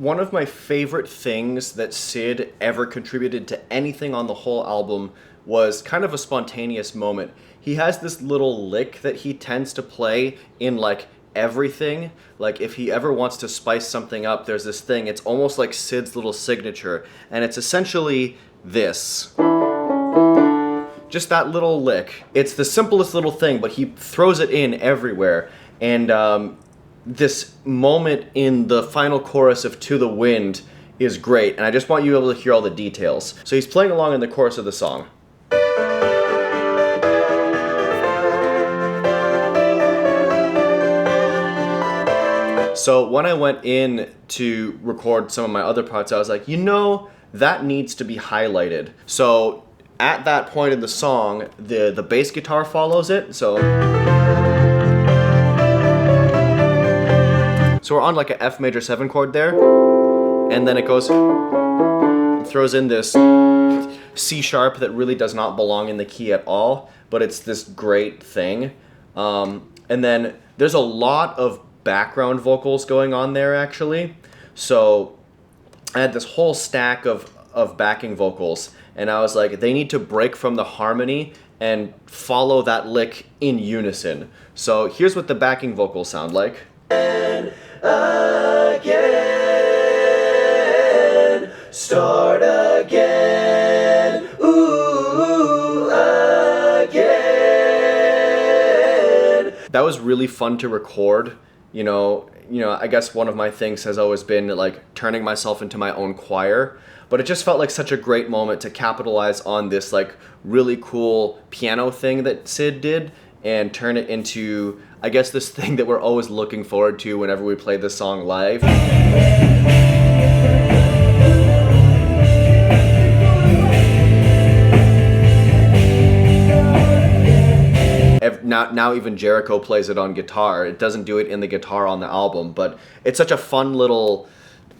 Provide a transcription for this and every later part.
one of my favorite things that Sid ever contributed to anything on the whole album was kind of a spontaneous moment. He has this little lick that he tends to play in like everything. Like if he ever wants to spice something up, there's this thing. It's almost like Sid's little signature, and it's essentially this. Just that little lick. It's the simplest little thing, but he throws it in everywhere. And this moment in the final chorus of To the Wind is great, and I just want you to be able to hear all the details. So he's playing along in the chorus of the song. So when I went in to record some of my other parts, I was like, you know, that needs to be highlighted. So at that point in the song, the bass guitar follows it, so we're on like a F major 7 chord there, and then it goes, throws in this C sharp that really does not belong in the key at all, but it's this great thing. And then there's a lot of background vocals going on there actually. So I had this whole stack of backing vocals, and I was like, they need to break from the harmony and follow that lick in unison. So here's what the backing vocals sound like. And again, start again, ooh, again. That was really fun to record. You know, I guess one of my things has always been like turning myself into my own choir, but it just felt like such a great moment to capitalize on this like really cool piano thing that Sid did and turn it into, I guess, this thing that we're always looking forward to whenever we play this song live. Now even Jericho plays it on guitar. It doesn't do it in the guitar on the album, but it's such a fun little,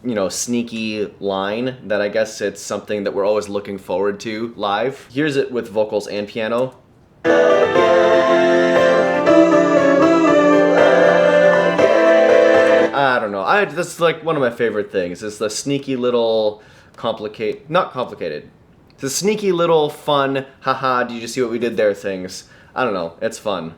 you know, sneaky line that I guess it's something that we're always looking forward to live. Here's it with vocals and piano. I don't know. This is like one of my favorite things. It's the sneaky little not complicated. It's the sneaky little fun, haha, did you see what we did there things. I don't know, it's fun.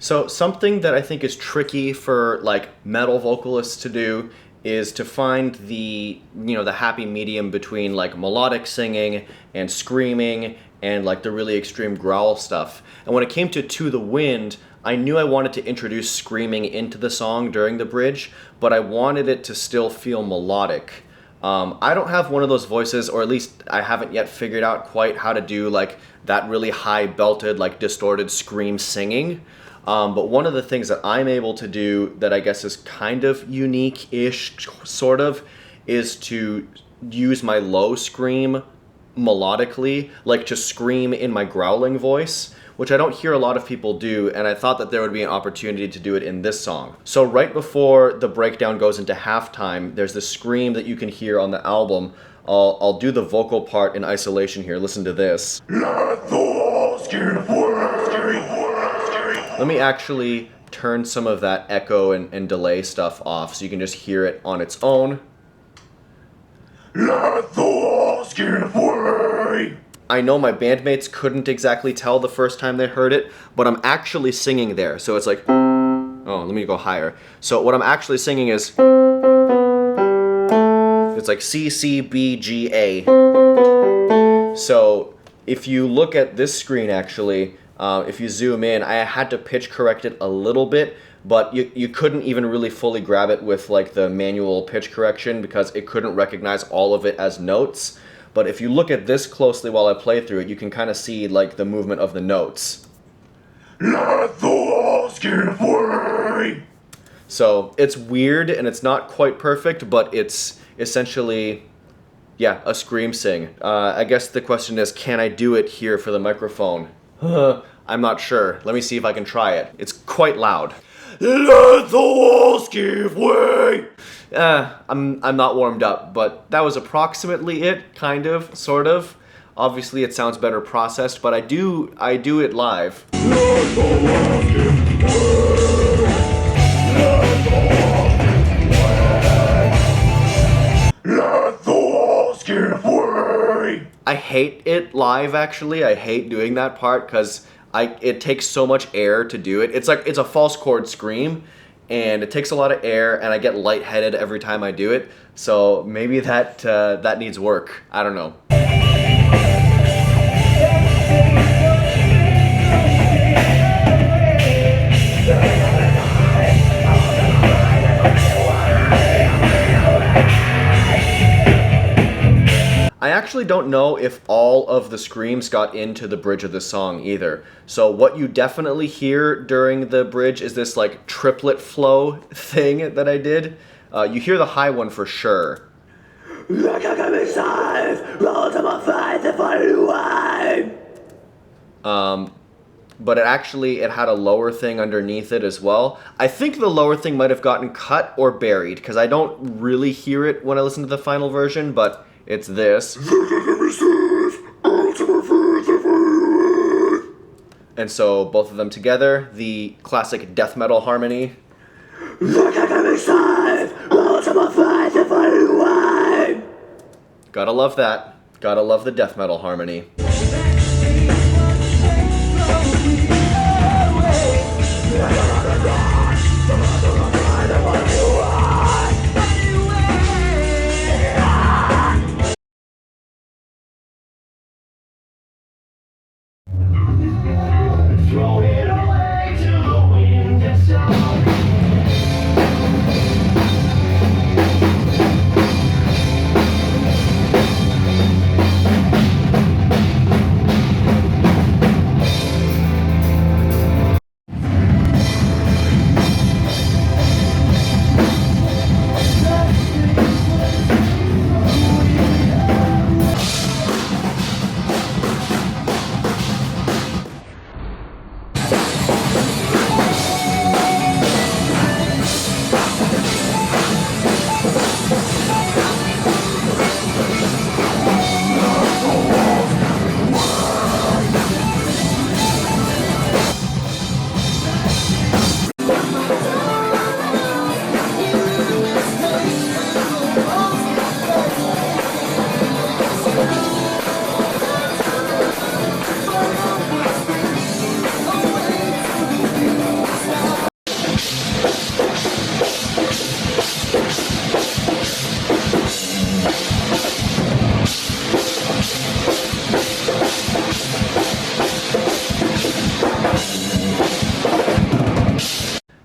So something that I think is tricky for like metal vocalists to do is to find the, you know, the happy medium between like melodic singing and screaming and like the really extreme growl stuff. And when it came to the Wind, I knew I wanted to introduce screaming into the song during the bridge, but I wanted it to still feel melodic. I don't have one of those voices, or at least I haven't yet figured out quite how to do like that really high belted, like distorted scream singing. But one of the things that I'm able to do that I guess is kind of unique-ish, sort of, is to use my low scream melodically, like to scream in my growling voice, which I don't hear a lot of people do, and I thought that there would be an opportunity to do it in this song. So right before the breakdown goes into halftime, there's this scream that you can hear on the album. I'll do the vocal part in isolation here. Listen to this. Let me actually turn some of that echo and delay stuff off so you can just hear it on its own. I know my bandmates couldn't exactly tell the first time they heard it, but I'm actually singing there. So it's like, oh, let me go higher. So what I'm actually singing is, it's like C, C, B, G, A. So if you look at this screen actually, if you zoom in, I had to pitch correct it a little bit, but you couldn't even really fully grab it with like the manual pitch correction because it couldn't recognize all of it as notes. But if you look at this closely while I play through it, you can kind of see like the movement of the notes. So it's weird and it's not quite perfect, but it's essentially, yeah, a scream sing. I guess the question is, can I do it here for the microphone? I'm not sure. Let me see if I can try it. It's quite loud. Let the walls give way. I'm not warmed up, but that was approximately it, kind of, sort of. Obviously it sounds better processed, but I do it live. I hate it live, actually. I hate doing that part because it takes so much air to do it. It's like it's a false chord scream, and it takes a lot of air, and I get lightheaded every time I do it. So maybe that needs work. I don't know. I actually don't know if all of the screams got into the bridge of the song either. So what you definitely hear during the bridge is this like triplet flow thing that I did. You hear the high one for sure. But it had a lower thing underneath it as well. I think the lower thing might have gotten cut or buried because I don't really hear it when I listen to the final version, but it's this. And so both of them together, the classic death metal harmony. Gotta love that. Gotta love the death metal harmony.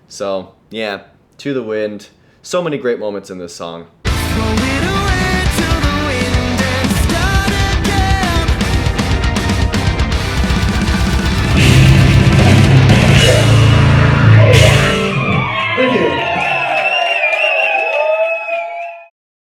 So, yeah, To the Wind. So many great moments in this song.